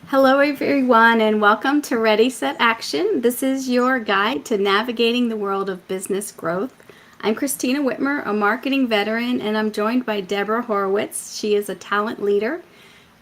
Hello, everyone, and welcome to Ready, Set, Action. This is your guide to navigating the world of business growth. I'm Kristina Witmer, a marketing veteran, and I'm joined by Debra Horowitz. She is a talent leader.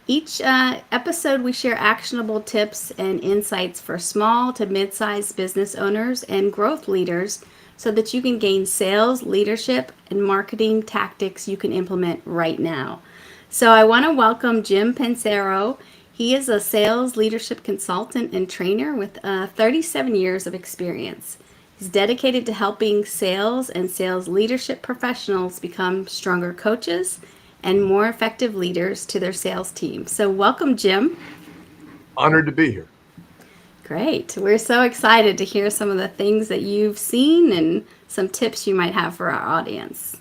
Each episode, we share actionable tips and insights for small to mid sized business owners and growth leaders so that you can gain sales, leadership, and marketing tactics you can implement right now. So, I want to welcome Jim Pancero. He is a sales leadership consultant and trainer with 37 years of experience. He's dedicated to helping sales and sales leadership professionals become stronger coaches and more effective leaders to their sales team. So, welcome, Jim. Honored to be here. Great. We're so excited to hear some of the things that you've seen and some tips you might have for our audience.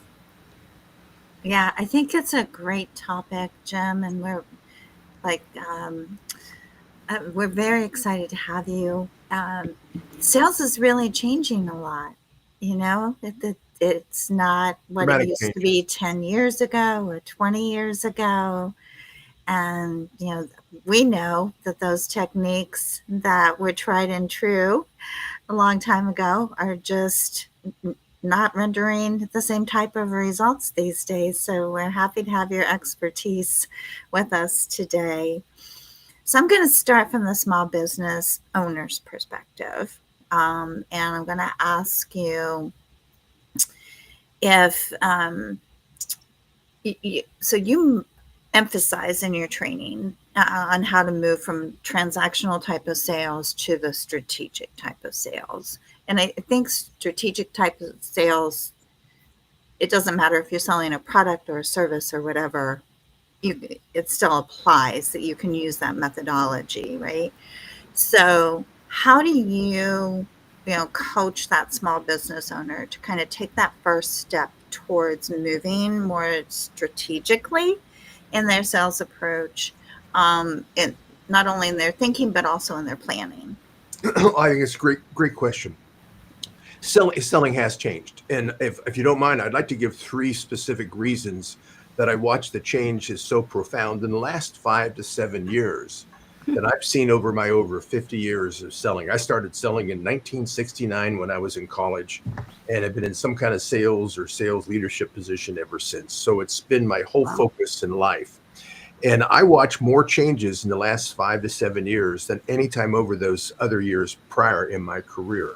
Yeah, I think it's a great topic, Jim, and like um, we're very excited to have you. Sales is really changing a lot. It's not what it Dramatic used to changes. be 10 years ago or 20 years ago. And, we know that those techniques that were tried and true a long time ago are just not rendering the same type of results these days. So we're happy to have your expertise with us today. So I'm going to start from the small business owner's perspective. And I'm going to ask you if, so you emphasize in your training on how to move from transactional type of sales to the strategic type of sales. And I think strategic type of sales, it doesn't matter if you're selling a product or a service or whatever, it still applies that you can use that methodology, right? So how do coach that small business owner to kind of take that first step towards moving more strategically in their sales approach, and not only in their thinking, but also in their planning? I think it's a great question. Selling has changed. And if you don't mind, I'd like to give three specific reasons that I watched the change is so profound in the last 5 to 7 years that I've seen over 50 years of selling. I started selling in 1969 when I was in college, and I've been in some kind of sales or sales leadership position ever since. So it's been my whole Wow. focus in life. And I watch more changes in the last 5 to 7 years than any time over those other years prior in my career.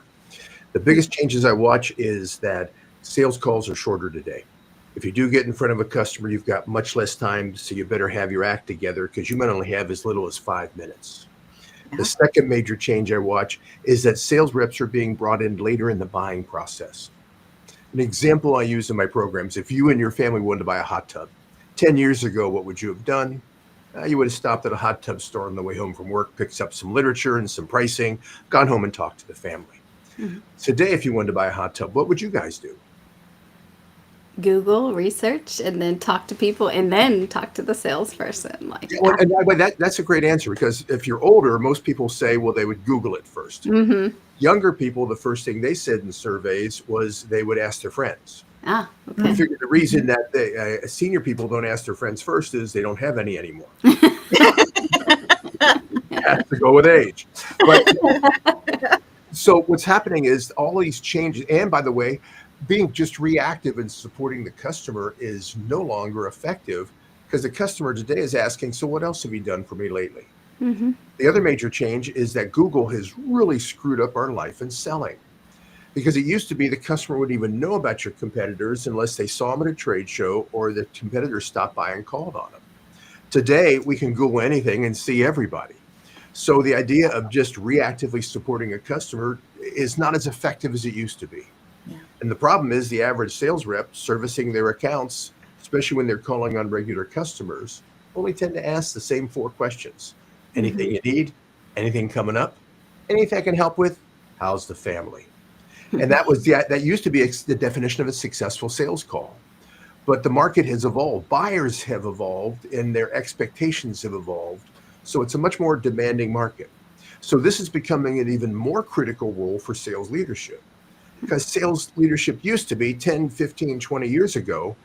The biggest changes I watch is that sales calls are shorter today. If you do get in front of a customer, you've got much less time, so you better have your act together because you might only have as little as 5 minutes. The Yeah. second major change I watch is that sales reps are being brought in later in the buying process. An example I use in my programs, if you and your family wanted to buy a hot tub, 10 years ago, what would you have done? You would have stopped at a hot tub store on the way home from work, picked up some literature and some pricing, gone home and talked to the family. Mhm. Today, if you wanted to buy a hot tub, what would you guys do? Google, research, and then talk to people, and then talk to the salesperson. Like, Yeah, well, and by the way, that's a great answer because if you're older, most people say, well, they would Google it first. mm-hmm. Younger people, the first thing they said in surveys was they would ask their friends. Ah, I okay. Mm. figure the reason that senior people don't ask their friends first is they don't have any anymore. Has to go with age. But so what's happening is all these changes, and by the way, being just reactive and supporting the customer is no longer effective because the customer today is asking, so what else have you done for me lately? Mm-hmm. The other major change is that Google has really screwed up our life in selling because it used to be the customer wouldn't even know about your competitors unless they saw them at a trade show or the competitors stopped by and called on them. Today, we can Google anything and see everybody. So the idea of just reactively supporting a customer is not as effective as it used to be. Yeah. And the problem is the average sales rep servicing their accounts, especially when they're calling on regular customers, only tend to ask the same four questions. Mm-hmm. Anything you need? Anything coming up? Anything I can help with? How's the family? And that used to be the definition of a successful sales call. But the market has evolved. Buyers have evolved and their expectations have evolved. So it's a much more demanding market. So this is becoming an even more critical role for sales leadership because sales leadership used to be 10, 15, 20 years ago.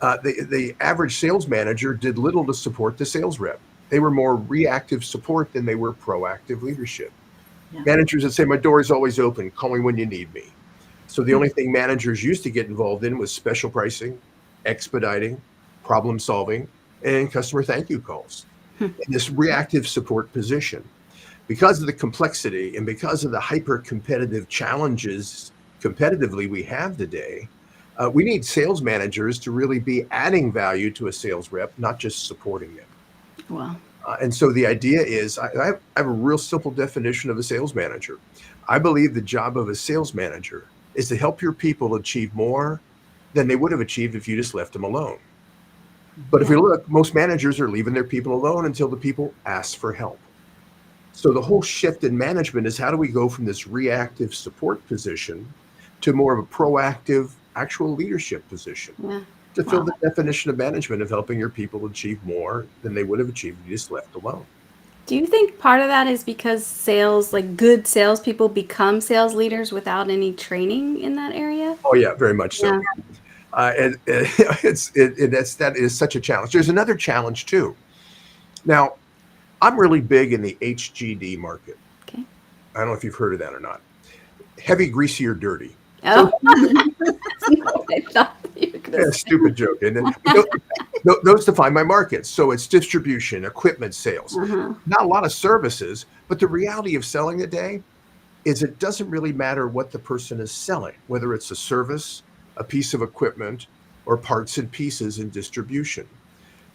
The average sales manager did little to support the sales rep. They were more reactive support than they were proactive leadership. Yeah. Managers would say, my door is always open, call me when you need me. So the only thing managers used to get involved in was special pricing, expediting, problem solving, and customer thank you calls. In this reactive support position, because of the complexity and because of the hyper competitive challenges competitively we have today, we need sales managers to really be adding value to a sales rep, not just supporting them. Wow. And so the idea is, I have a real simple definition of a sales manager. I believe the job of a sales manager is to help your people achieve more than they would have achieved if you just left them alone. But if you look, most managers are leaving their people alone until the people ask for help. So the whole shift in management is, how do we go from this reactive support position to more of a proactive, actual leadership position? Yeah. To fill Wow. the definition of management of helping your people achieve more than they would have achieved if you just left alone. Do you think part of that is because sales, like good salespeople, become sales leaders without any training in that area? Oh yeah, very much so. Yeah. That is such a challenge. There's another challenge too. Now, I'm really big in the HGD market. Okay. I don't know if you've heard of that or not. Heavy, greasy, or dirty. Oh. I thought you were gonna Yeah, say. stupid joke. And those define my markets. So it's distribution, equipment sales, Uh-huh. not a lot of services. But the reality of selling today is it doesn't really matter what the person is selling, whether it's a service, a piece of equipment, or parts and pieces in distribution.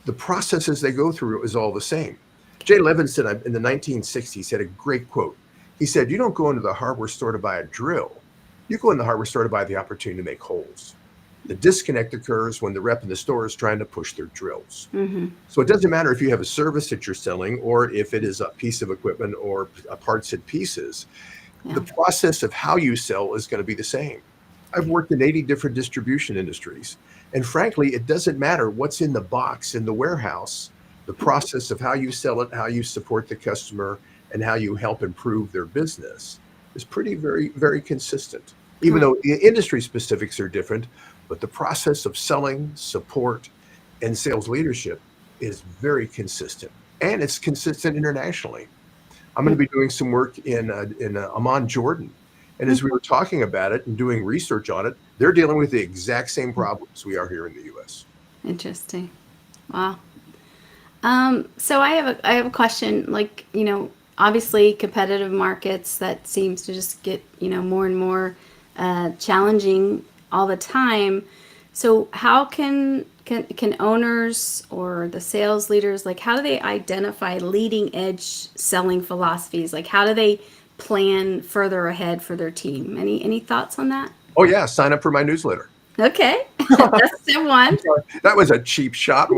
The processes they go through is all the same. Jay Levinson in the 1960s had a great quote. He said, you don't go into the hardware store to buy a drill. You go in the hardware store to buy the opportunity to make holes. The disconnect occurs when the rep in the store is trying to push their drills. Mm-hmm. So it doesn't matter if you have a service that you're selling or if it is a piece of equipment or parts and pieces. Yeah. The process of how you sell is going to be the same. I've worked in 80 different distribution industries. And frankly, it doesn't matter what's in the box in the warehouse. The process of how you sell it, how you support the customer, and how you help improve their business is very, very consistent. Even though the industry specifics are different, but the process of selling, support, and sales leadership is very consistent. And it's consistent internationally. I'm going to be doing some work in Amman, Jordan. And as we were talking about it and doing research on it, they're dealing with the exact same problems we are here in the U.S. Interesting. Wow. So I have a question. Like, obviously competitive markets, that seems to just get more and more challenging all the time. So how can owners or the sales leaders, like, how do they identify leading edge selling philosophies? Like, how do they plan further ahead for their team? Any thoughts on that? Oh yeah, sign up for my newsletter. Okay, that's step one. That was a cheap shot.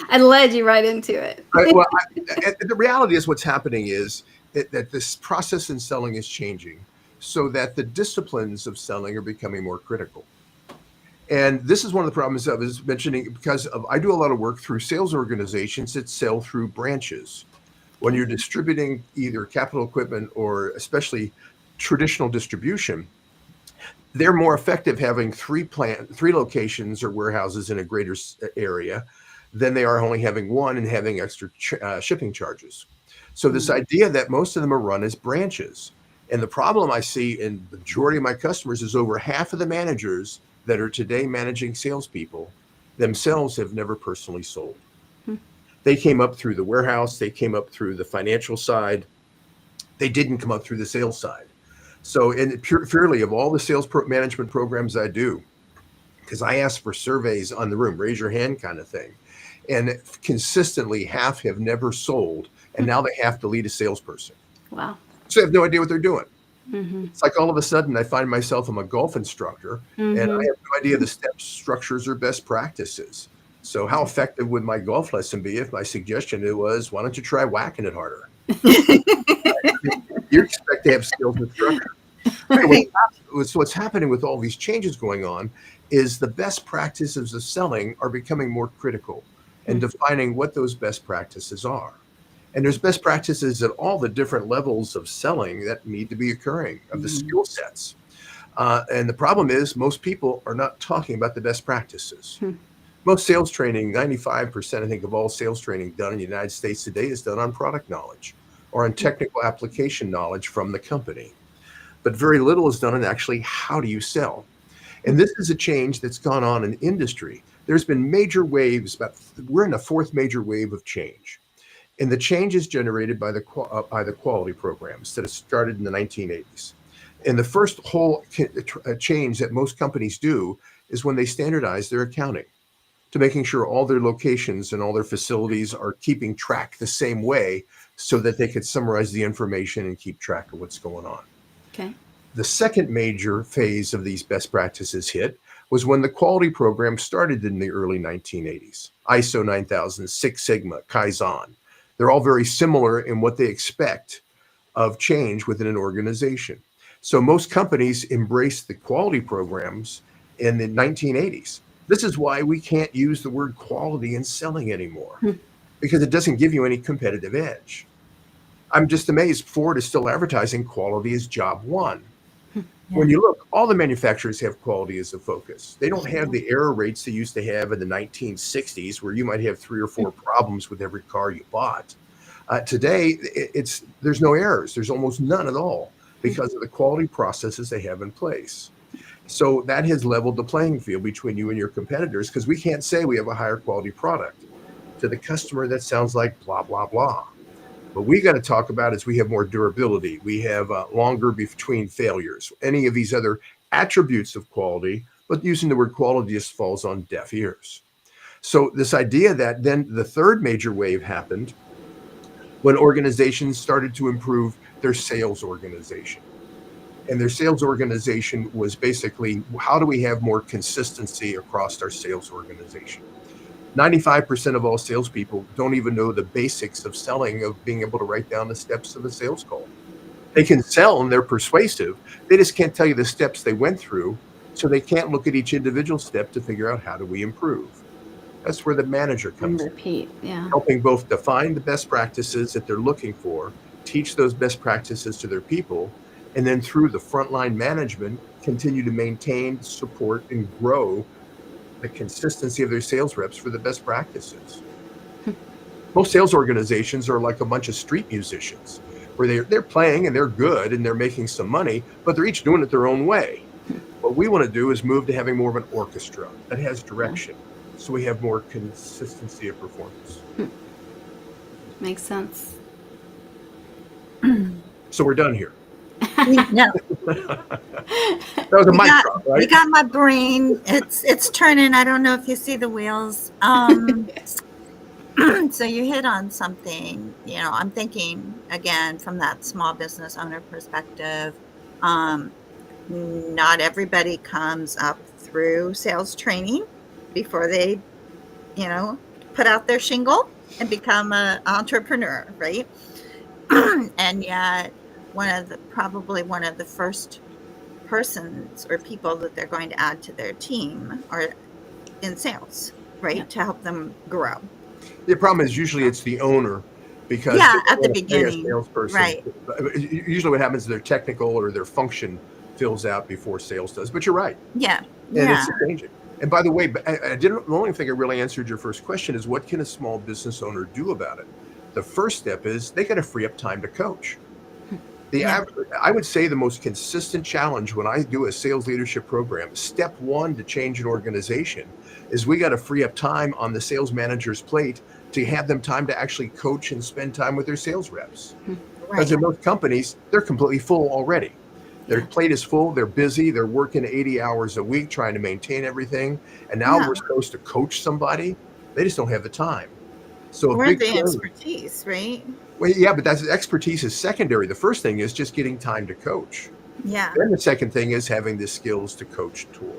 I led you right into it. The reality is, what's happening is that this process in selling is changing, so that the disciplines of selling are becoming more critical. And this is one of the problems I was mentioning, because I do a lot of work through sales organizations that sell through branches. When you're distributing either capital equipment or especially traditional distribution, they're more effective having three locations or warehouses in a greater area than they are only having one and having extra shipping charges. So this idea that most of them are run as branches. And the problem I see in the majority of my customers is over half of the managers that are today managing salespeople themselves have never personally sold. They came up through the warehouse. They came up through the financial side. They didn't come up through the sales side. So purely of all the sales management programs I do, because I ask for surveys on the room, raise your hand kind of thing. And consistently half have never sold, and now they have to lead a salesperson. Wow. So they have no idea what they're doing. Mm-hmm. It's like all of a sudden I find myself, I'm a golf instructor, and I have no idea the steps, structures, or best practices. So how effective would my golf lesson be if my suggestion was, why don't you try whacking it harder? You expect to have skills with structure. Anyway, so what's happening with all these changes going on is the best practices of selling are becoming more critical and defining what those best practices are. And there's best practices at all the different levels of selling that need to be occurring, of the skill sets. And the problem is most people are not talking about the best practices. Most sales training, 95%, I think, of all sales training done in the United States today is done on product knowledge or on technical application knowledge from the company. But very little is done on actually how do you sell. And this is a change that's gone on in industry. There's been major waves, we're in a fourth major wave of change. And the change is generated by the quality programs that have started in the 1980s. And the first whole change that most companies do is when they standardize their accounting to making sure all their locations and all their facilities are keeping track the same way so that they could summarize the information and keep track of what's going on. Okay. The second major phase of these best practices hit was when the quality program started in the early 1980s. ISO 9000, Six Sigma, Kaizen. They're all very similar in what they expect of change within an organization. So most companies embraced the quality programs in the 1980s. This is why we can't use the word quality in selling anymore, because it doesn't give you any competitive edge. I'm just amazed Ford is still advertising quality as job one. When you look, all the manufacturers have quality as a focus. They don't have the error rates they used to have in the 1960s, where you might have 3 or 4 problems with every car you bought. Today, there's no errors. There's almost none at all because of the quality processes they have in place. So that has leveled the playing field between you and your competitors, because we can't say we have a higher quality product. To the customer, that sounds like blah, blah, blah. What we got to talk about is we have more durability. We have longer between failures, any of these other attributes of quality, but using the word quality just falls on deaf ears. So this idea that then the third major wave happened when organizations started to improve their sales organization. And their sales organization was basically, how do we have more consistency across our sales organization? 95% of all salespeople don't even know the basics of selling, of being able to write down the steps of a sales call. They can sell and they're persuasive. They just can't tell you the steps they went through. So they can't look at each individual step to figure out how do we improve. That's where the manager comes in. Repeat, yeah. Helping both define the best practices that they're looking for, teach those best practices to their people, and then through the frontline management, continue to maintain, support, and grow the consistency of their sales reps for the best practices. Most sales organizations are like a bunch of street musicians, where they're playing and they're good and they're making some money, but they're each doing it their own way. What we want to do is move to having more of an orchestra that has direction, so we have more consistency of performance. Makes sense. So we're done here. No, That was a mic drop, right? you got my brain. It's turning. I don't know if you see the wheels. So you hit on something. I'm thinking again from that small business owner perspective. Not everybody comes up through sales training before they, put out their shingle and become an entrepreneur, right? And yet, probably one of the first persons or people that they're going to add to their team are in sales, right? To help them grow. The problem is usually it's the owner, because at the a beginning, salesperson. right? Usually what happens is their technical or their function fills out before sales does. But you're right. Yeah. And it's changing. And by the way, the only thing I really answered your first question is, what can a small business owner do about it? The first step is they got to free up time to coach. I would say the most consistent challenge when I do a sales leadership program, step one to change an organization, is we got to free up time on the sales manager's plate to have them time to actually coach and spend time with their sales reps. Because in most companies, they're completely full already. Their plate is full, they're busy, they're working 80 hours a week trying to maintain everything. And now we're supposed to coach somebody. They just don't have the time. So or the expertise, right? Well, yeah, but that's expertise is secondary. The first thing is just getting time to coach. Yeah. Then the second thing is having the skills to coach toward.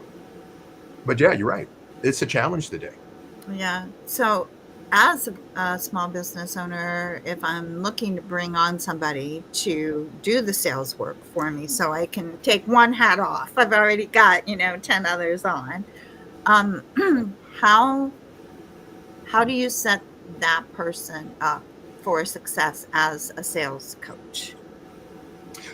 But yeah, you're right. It's a challenge today. Yeah. So as a small business owner, if I'm looking to bring on somebody to do the sales work for me so I can take one hat off, I've already got, 10 others on. How do you set that person up for success as a sales coach?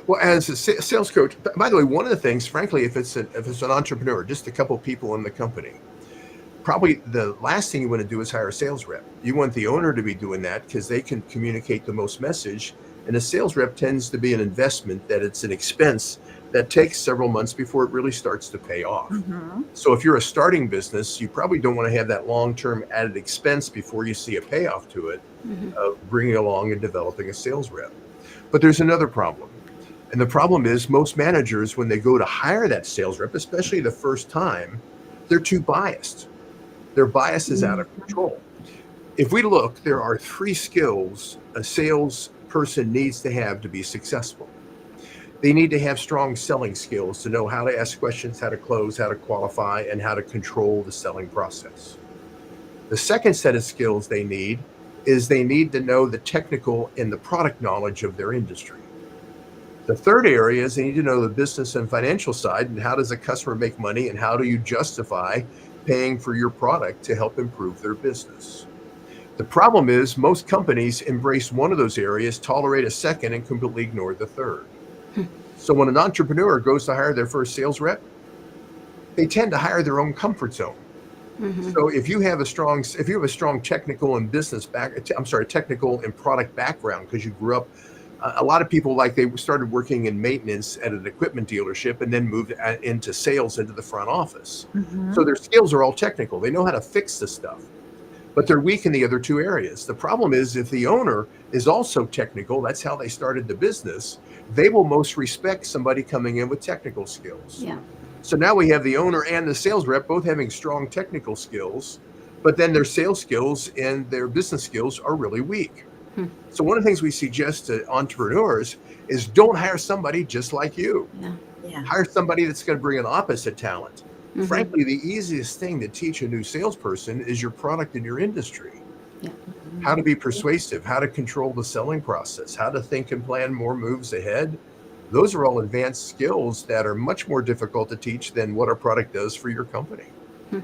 Well, as a sales coach, by the way, one of the things, frankly, if it's an entrepreneur, just a couple people in the company, Probably the last thing you want to do is hire a sales rep. You want the owner to be doing that because they can communicate the most message. And a sales rep tends to be an investment, that it's an expense that takes several months before it really starts to pay off. Mm-hmm. So if you're a starting business, you probably don't want to have that long-term added expense before you see a payoff to it of bringing along and developing a sales rep. But there's another problem. And the problem is most managers, when they go to hire that sales rep, especially the first time, they're too biased. Their bias is out of control. If we look, there are 3 skills a salesperson needs to have to be successful. They need to have strong selling skills to know how to ask questions, how to close, how to qualify, and how to control the selling process. The second set of skills they need is they need to know the technical and the product knowledge of their industry. The third area is they need to know the business and financial side, and how does a customer make money, and how do you justify paying for your product to help improve their business. The problem is most companies embrace one of those areas, tolerate a second, and completely ignore the third. So when an entrepreneur goes to hire their first sales rep, they tend to hire their own comfort zone. So if you have a strong technical and technical and product background, because you grew up, a lot of people, like, they started working in maintenance at an equipment dealership and then moved into sales, into the front office. So their skills are all technical. They know how to fix the stuff, but they're weak in the other 2 areas. The problem is if the owner is also technical, that's how they started the business, they will most respect somebody coming in with technical skills. Yeah. So now we have the owner and the sales rep both having strong technical skills, but then their sales skills and their business skills are really weak. So one of the things we suggest to entrepreneurs is don't hire somebody just like you. Yeah. Hire somebody that's going to bring an opposite talent. Frankly, the easiest thing to teach a new salesperson is your product and your industry. How to be persuasive, how to control the selling process, how to think and plan more moves ahead. Those are all advanced skills that are much more difficult to teach than what a product does for your company. That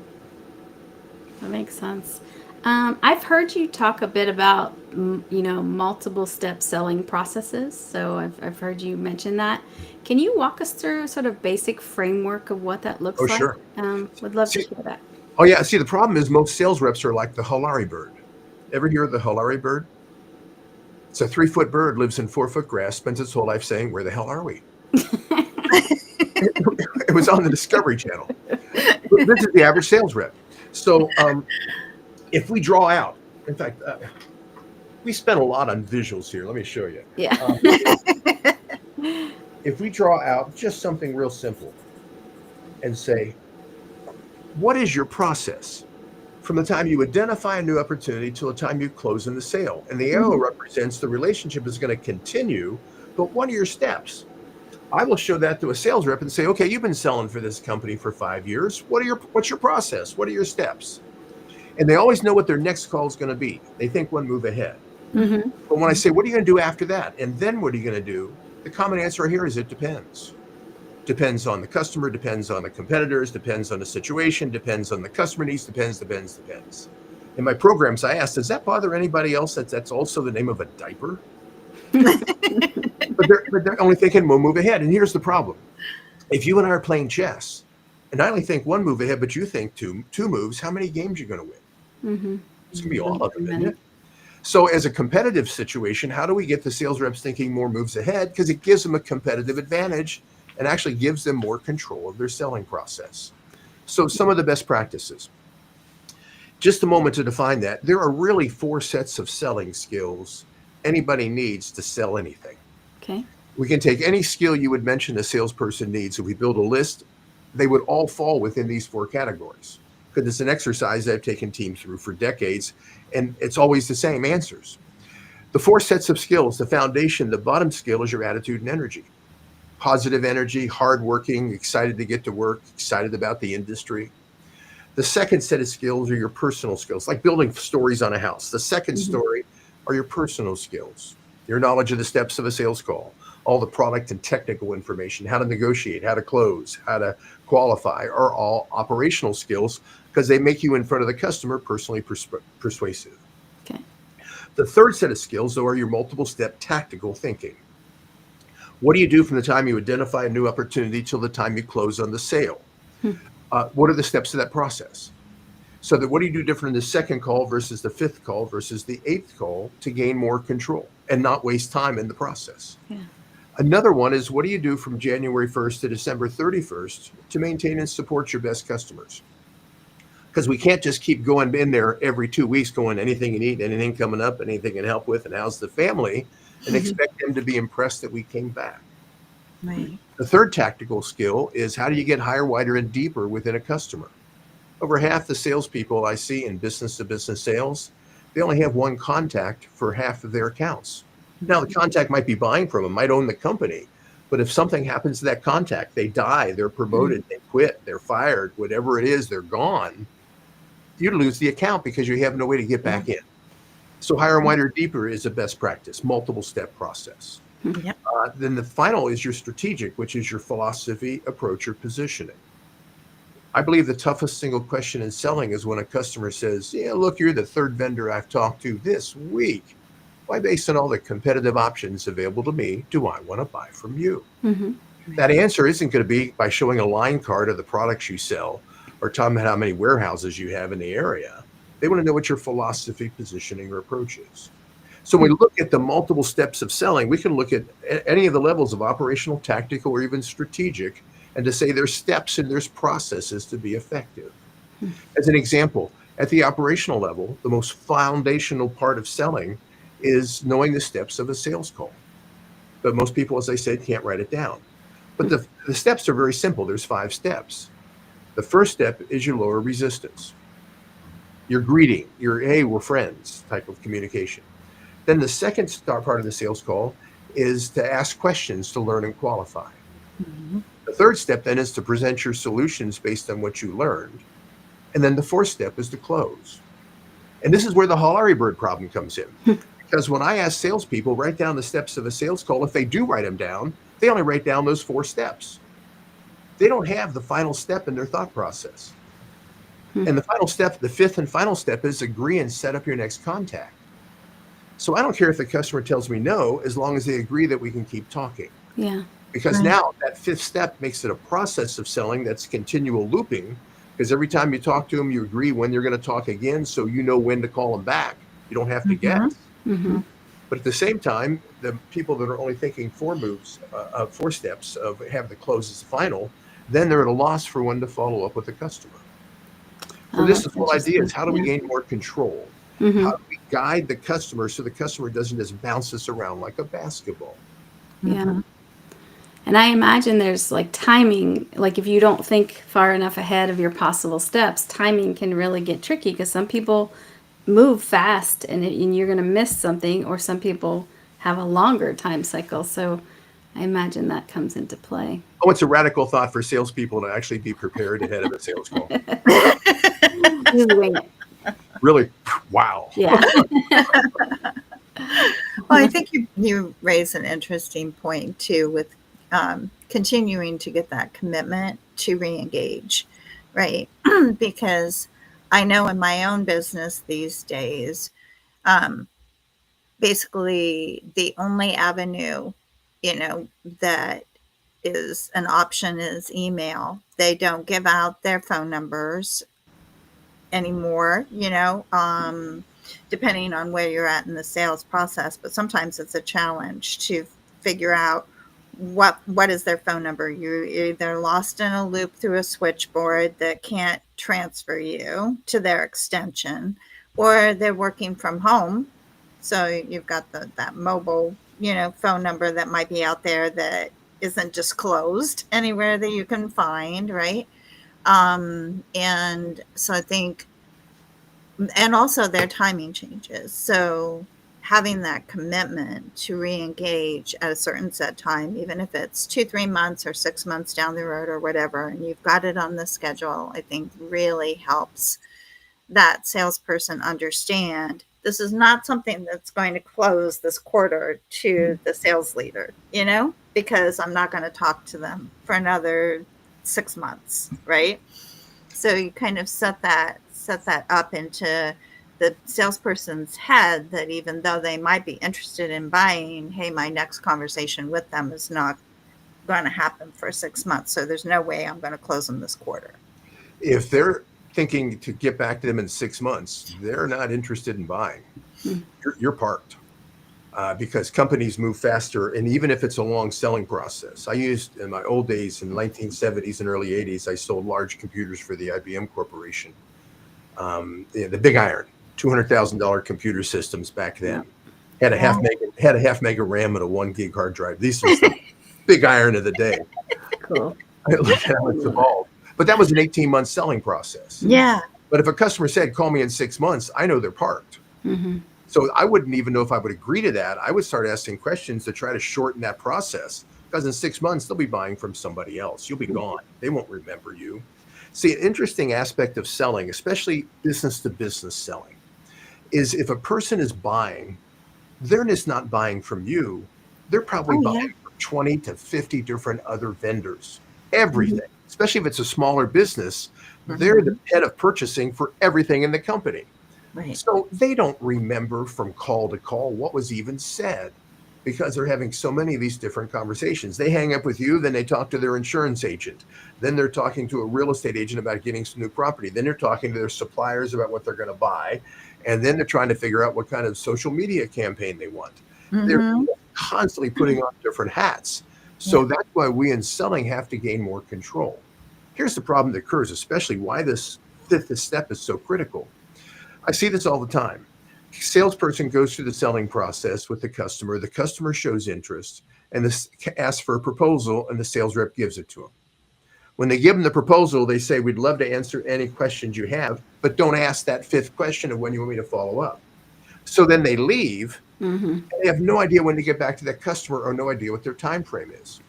makes sense. I've heard you talk a bit about, multiple step selling processes. So I've heard you mention that. Can you walk us through sort of basic framework of what that looks Oh, like? sure. Would love to See- hear that. Oh, yeah. See, the problem is most sales reps are like the Hulari bird. Ever hear of the Hulari bird? It's a 3-foot bird, lives in 4-foot grass, spends its whole life saying, "Where the hell are we?" It was on the Discovery Channel. This is the average sales rep. So if we draw out, in fact, we spent a lot on visuals here. Let me show you. Yeah. If we draw out just something real simple and say, what is your process from the time you identify a new opportunity till the time you close in the sale? And the arrow represents the relationship is going to continue, but what are your steps? I will show that to a sales rep and say, okay, you've been selling for this company for 5 years. What's your process? What are your steps? And they always know what their next call is going to be. They think one move ahead. But when I say, what are you going to do after that? And then what are you going to do? The common answer here is it depends. Depends on the customer, depends on the competitors, depends on the situation, depends on the customer needs, depends. In my programs, I ask, does that bother anybody else that's also the name of a diaper? But they're only thinking one move ahead. And here's the problem. If you and I are playing chess, and I only think one move ahead, but you think two moves, how many games are you going to win? It's going to be all of them, isn't it? So as a competitive situation, how do we get the sales reps thinking more moves ahead? Because it gives them a competitive advantage and actually gives them more control of their selling process. So some of the best practices. Just a moment to define that. There are really 4 sets of selling skills anybody needs to sell anything. Okay. We can take any skill you would mention a salesperson needs. If we build a list, they would all fall within these 4 categories. Because it's an exercise I've taken teams through for decades, and it's always the same answers. The 4 sets of skills, the foundation, the bottom skill is your attitude and energy. Positive energy, hardworking, excited to get to work, excited about the industry. The second set of skills are your personal skills, like building stories on a house. The second story are your personal skills, your knowledge of the steps of a sales call, all the product and technical information, how to negotiate, how to close, how to qualify, are all operational skills because they make you in front of the customer personally persuasive. Okay. The third set of skills, though, are your multiple step tactical thinking. What do you do from the time you identify a new opportunity till the time you close on the sale? What are the steps of that process? So that what do you do different in the second call versus the fifth call versus the eighth call to gain more control and not waste time in the process? Yeah. Another one is what do you do from January 1st to December 31st to maintain and support your best customers? Because we can't just keep going in there every 2 weeks going, anything you need, anything coming up, anything you can help with, and how's the family, and expect them to be impressed that we came back. Right. The third tactical skill is how do you get higher, wider, and deeper within a customer? Over half the salespeople I see in business-to-business sales, they only have one contact for half of their accounts. Now, the contact might be buying from them, might own the company, but if something happens to that contact, they die, they're promoted, they quit, they're fired, whatever it is, they're gone, you lose the account because you have no way to get back in. So higher and wider, deeper is a best practice, multiple step process. Yep. Then the final is your strategic, which is your philosophy, approach, or positioning. I believe the toughest single question in selling is when a customer says, yeah, look, you're the third vendor I've talked to this week. Why, based on all the competitive options available to me, do I want to buy from you? That answer isn't going to be by showing a line card of the products you sell or telling them how many warehouses you have in the area. They want to know what your philosophy, positioning, or approach is. So when we look at the multiple steps of selling, we can look at any of the levels of operational, tactical, or even strategic, and to say there's steps and there's processes to be effective. As an example, at the operational level, the most foundational part of selling is knowing the steps of a sales call. But most people, as I said, can't write it down. But the steps are very simple. There's 5 steps. The first step is your lower resistance. Your greeting, your, hey, we're friends type of communication. Then the second part of the sales call is to ask questions to learn and qualify. The third step then is to present your solutions based on what you learned. And then the fourth step is to close. And this is where the Hollary bird problem comes in. Because when I ask salespeople, write down the steps of a sales call, if they do write them down, they only write down those 4 steps. They don't have the final step in their thought process. And the final step, the fifth and final step, is agree and set up your next contact. So I don't care if the customer tells me no, as long as they agree that we can keep talking. Yeah. Because now that fifth step makes it a process of selling that's continual looping, because every time you talk to them, you agree when you're going to talk again, so you know when to call them back. You don't have to guess. But at the same time, the people that are only thinking 4 steps of have the close as the final, then they're at a loss for when to follow up with the customer. So this is the whole idea is how do we gain more control? How do we guide the customer so the customer doesn't just bounce us around like a basketball? Yeah. And I imagine there's like timing, like if you don't think far enough ahead of your possible steps, timing can really get tricky because some people move fast and you're going to miss something, or some people have a longer time cycle. So I imagine that comes into play. Oh, it's a radical thought for salespeople to actually be prepared ahead of a sales call. Just wing it. Really, wow. Yeah. Well, I think you raise an interesting point too with continuing to get that commitment to re-engage, right? Because I know in my own business these days, basically the only avenue, that is an option is email. They don't give out their phone numbers anymore, depending on where you're at in the sales process. But sometimes it's a challenge to figure out what is their phone number. You're either lost in a loop through a switchboard that can't transfer you to their extension, or they're working from home. So you've got that mobile, phone number that might be out there that isn't disclosed anywhere that you can find, right? And so I think, and also their timing changes. So having that commitment to re-engage at a certain set time, even if it's 2-3 months or 6 months down the road or whatever, and you've got it on the schedule, I think really helps that salesperson understand this is not something that's going to close this quarter to the sales leader, because I'm not going to talk to them for another 6 months, right? So you kind of set that up into the salesperson's head that even though they might be interested in buying, hey, my next conversation with them is not going to happen for 6 months. So there's no way I'm going to close them this quarter. If they're thinking to get back to them in 6 months, they're not interested in buying. Mm. You're parked. Because companies move faster, and even if it's a long selling process. I used in my old days in the 1970s and early 80s, I sold large computers for the IBM Corporation. The big iron, $200,000 computer systems back then. Had a half mega RAM and a 1 gig hard drive. These was the big iron of the day. Cool. Look at how it's evolved. But that was an 18-month selling process. Yeah. But if a customer said, call me in 6 months, I know they're parked. Mm-hmm. So I wouldn't even know if I would agree to that. I would start asking questions to try to shorten that process, because in 6 months, they'll be buying from somebody else. You'll be gone. They won't remember you. See, an interesting aspect of selling, especially business to business selling, is if a person is buying, they're just not buying from you. They're probably buying from 20 to 50 different other vendors, everything, especially if it's a smaller business. They're the head of purchasing for everything in the company. Right. So they don't remember from call to call what was even said, because they're having so many of these different conversations. They hang up with you, then they talk to their insurance agent. Then they're talking to a real estate agent about getting some new property. Then they're talking to their suppliers about what they're going to buy. And then they're trying to figure out what kind of social media campaign they want. They're constantly putting on different hats. So that's why we in selling have to gain more control. Here's the problem that occurs, especially why this fifth step is so critical. I see this all the time. Salesperson goes through the selling process with the customer shows interest, and asks for a proposal, and the sales rep gives it to them. When they give them the proposal, they say, we'd love to answer any questions you have, but don't ask that fifth question of when you want me to follow up. So then they leave, and they have no idea when to get back to that customer, or no idea what their time frame is.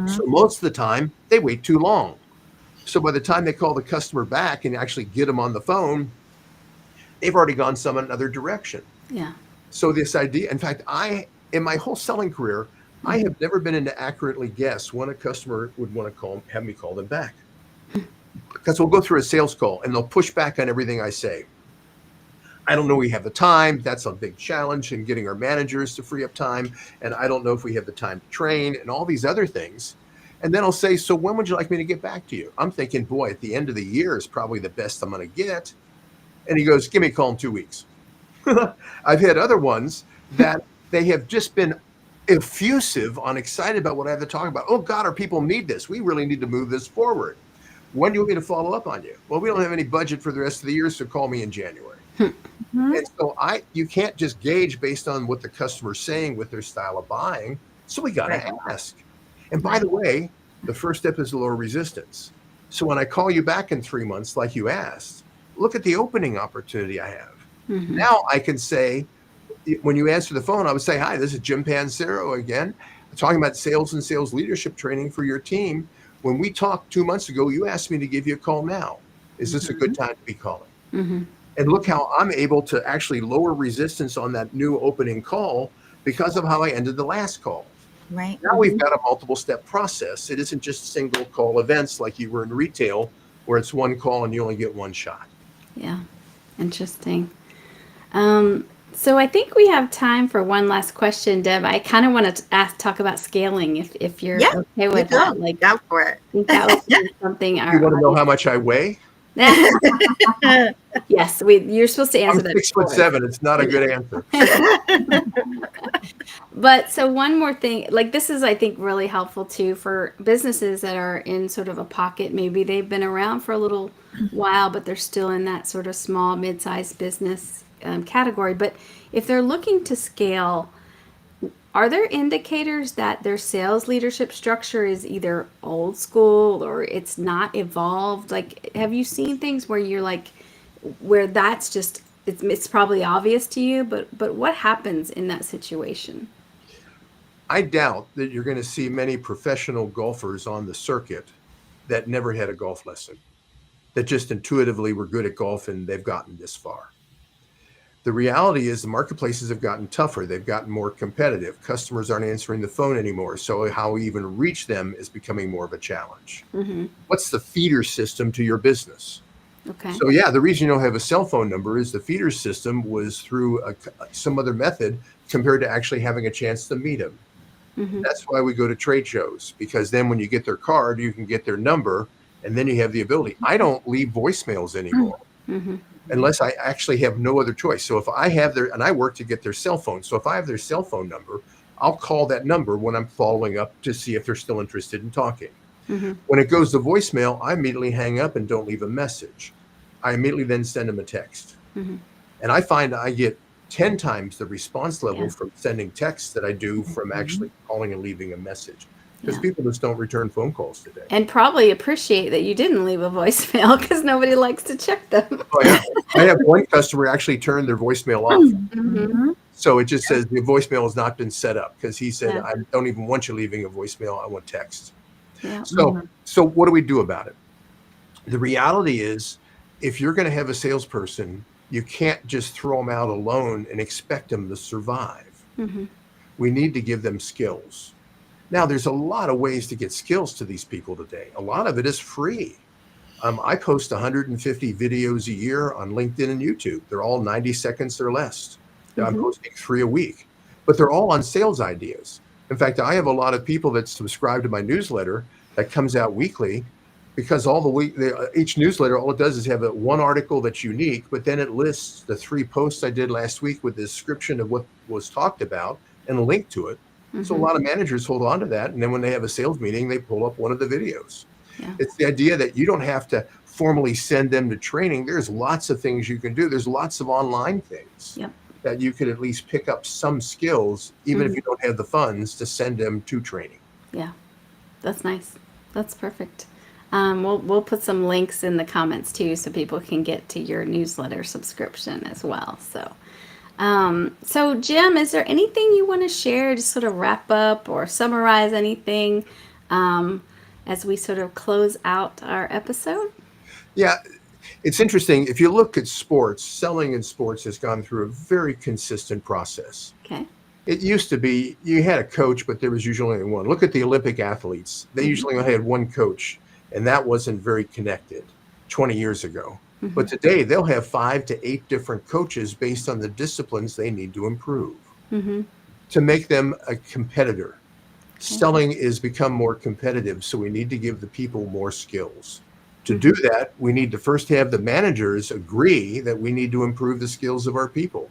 So most of the time, they wait too long. So by the time they call the customer back and actually get them on the phone, they've already gone some another direction. Yeah. So this idea, in fact, in my whole selling career, I have never been able to accurately guess when a customer would want to have me call them back. Because we'll go through a sales call and they'll push back on everything I say. I don't know we have the time. That's a big challenge in getting our managers to free up time. And I don't know if we have the time to train and all these other things. And then I'll say, so when would you like me to get back to you? I'm thinking, boy, at the end of the year is probably the best I'm going to get. And he goes, give me a call in 2 weeks. I've had other ones that they have just been effusive on excited about what I have to talk about. Oh God, our people need this. We really need to move this forward. When do you want me to follow up on you? Well, we don't have any budget for the rest of the year, so call me in January. And so you can't just gauge based on what the customer's saying with their style of buying. So we got to ask. And by the way, the first step is lower resistance. So when I call you back in 3 months, like you asked, look at the opening opportunity I have. Now I can say, when you answer the phone, I would say, hi, this is Jim Pancero again, talking about sales and sales leadership training for your team. When we talked 2 months ago, you asked me to give you a call now. Is this a good time to be calling? And look how I'm able to actually lower resistance on that new opening call because of how I ended the last call. Right. Now we've got a multiple step process. It isn't just single call events like you were in retail, where it's one call and you only get one shot. Yeah. Interesting. So I think we have time for one last question, Deb. I kind of want to talk about scaling, if you're okay with that. Like, go for it. I think that would be something. You want to know how much I weigh? Yes, you're supposed to answer that. I'm 6'7". It's not a good answer. But so one more thing, like this is, I think, really helpful too for businesses that are in sort of a pocket. Maybe they've been around for a little while, but they're still in that sort of small, mid-sized business category. But if they're looking to scale, are there indicators that their sales leadership structure is either old school or it's not evolved? Like, have you seen things where you're like, where that's just, it's probably obvious to you, but what happens in that situation? I doubt that you're going to see many professional golfers on the circuit that never had a golf lesson, that just intuitively were good at golf and they've gotten this far. The reality is the marketplaces have gotten tougher. They've gotten more competitive. Customers aren't answering the phone anymore. So how we even reach them is becoming more of a challenge. What's the feeder system to your business? Okay. So yeah, the reason you don't have a cell phone number is the feeder system was through some other method compared to actually having a chance to meet them. That's why we go to trade shows, because then when you get their card, you can get their number and then you have the ability. I don't leave voicemails anymore Mm-hmm. unless I actually have no other choice. So if I have and I work to get their cell phone. So if I have their cell phone number, I'll call that number when I'm following up to see if they're still interested in talking. Mm-hmm. When it goes to voicemail, I immediately hang up and don't leave a message. I immediately then send them a text. Mm-hmm. And I find I get 10 times the response level Yeah. from sending texts that I do from actually calling and leaving a message, because Yeah. people just don't return phone calls today. And probably appreciate that you didn't leave a voicemail because nobody likes to check them. Oh, yeah. I have one customer actually turn their voicemail off. Mm-hmm. So it just says the voicemail has not been set up, because he said, Yeah. I don't even want you leaving a voicemail. I want text. Yeah. So what do we do about it? The reality is, if you're going to have a salesperson, you can't just throw them out alone and expect them to survive. Mm-hmm. We need to give them skills. Now, there's a lot of ways to get skills to these people today. A lot of it is free. I post 150 videos a year on LinkedIn and YouTube. They're all 90 seconds or less. I'm posting 3 a week, but they're all on sales ideas. In fact, I have a lot of people that subscribe to my newsletter that comes out weekly, because each newsletter, all it does is have one article that's unique, but then it lists the 3 posts I did last week with the description of what was talked about and a link to it. So a lot of managers hold on to that, and then when they have a sales meeting, they pull up one of the videos. Yeah. It's the idea that you don't have to formally send them to training. There's lots of things you can do. There's lots of online things that you could at least pick up some skills, even if you don't have the funds to send them to training. Yeah, that's nice. That's perfect. We'll put some links in the comments too, so people can get to your newsletter subscription as well. So Jim, is there anything you want to share, just sort of wrap up or summarize anything as we sort of close out our episode? Yeah, it's interesting. If you look at sports, selling in sports has gone through a very consistent process. Okay. It used to be you had a coach, but there was usually only one. Look at the Olympic athletes. They usually only had one coach, and that wasn't very connected 20 years ago. But today they'll have 5 to 8 different coaches based on the disciplines they need to improve to make them a competitor. Selling is become more competitive, so we need to give the people more skills. To do that, we need to first have the managers agree that we need to improve the skills of our people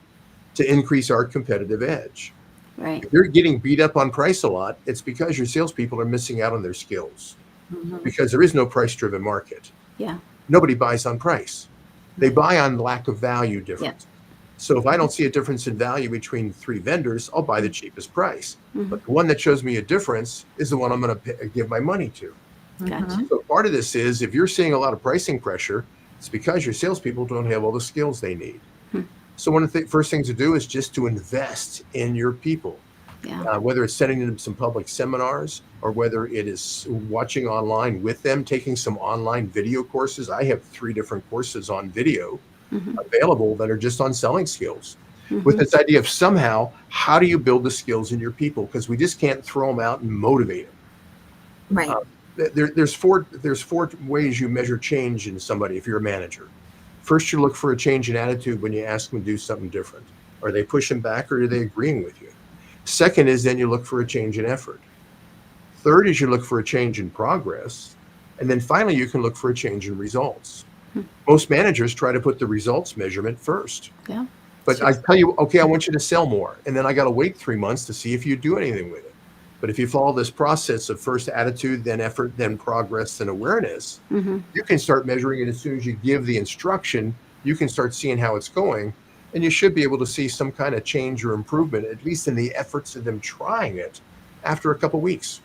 to increase our competitive edge. Right. If you're getting beat up on price a lot, it's because your salespeople are missing out on their skills, because there is no price-driven market. Yeah. Nobody buys on price. They buy on lack of value difference. So if I don't see a difference in value between 3 vendors, I'll buy the cheapest price. But the one that shows me a difference is the one I'm going to give my money to. Gotcha. So part of this is, if you're seeing a lot of pricing pressure, it's because your salespeople don't have all the skills they need. So one of the first things to do is just to invest in your people. Yeah. Whether it's sending them some public seminars, or whether it is watching online with them, taking some online video courses. I have 3 different courses on video available that are just on selling skills, with this idea of somehow, how do you build the skills in your people? Because we just can't throw them out and motivate them. Right. There's four ways you measure change in somebody if you're a manager. First, you look for a change in attitude when you ask them to do something different. Are they pushing back, or are they agreeing with you? Second is then you look for a change in effort. Third is you look for a change in progress. And then finally, you can look for a change in results. Most managers try to put the results measurement first. Yeah. But I tell you, okay, I want you to sell more. And then I got to wait 3 months to see if you do anything with it. But if you follow this process of first attitude, then effort, then progress, then awareness, you can start measuring it as soon as you give the instruction. You can start seeing how it's going. And you should be able to see some kind of change or improvement, at least in the efforts of them trying it, after a couple weeks.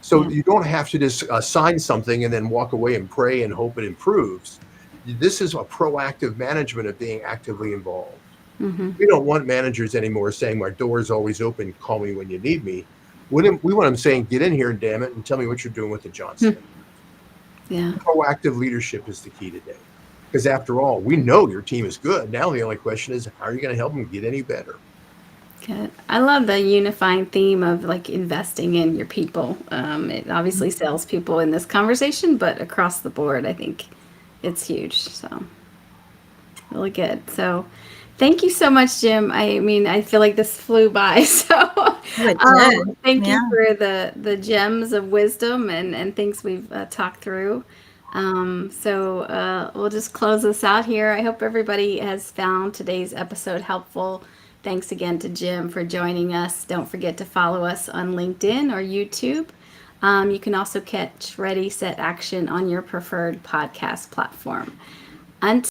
So you don't have to just sign something and then walk away and pray and hope it improves. This is a proactive management of being actively involved. We don't want managers anymore saying, my door is always open, call me when you need me. We want them saying, get in here, damn it, and tell me what you're doing with the Johnson. Yeah. Proactive leadership is the key today. Because after all, we know your team is good. Now the only question is, how are you going to help them get any better? Good. I love the unifying theme of like investing in your people. It obviously sells people in this conversation, but across the board, I think it's huge. So really good. So thank you so much, Jim. I mean, I feel like this flew by. So thank you for the gems of wisdom and things we've talked through. So we'll just close this out here. I hope everybody has found today's episode helpful. Thanks again to Jim for joining us. Don't forget to follow us on LinkedIn or YouTube. You can also catch Ready, Set, Action on your preferred podcast platform. Until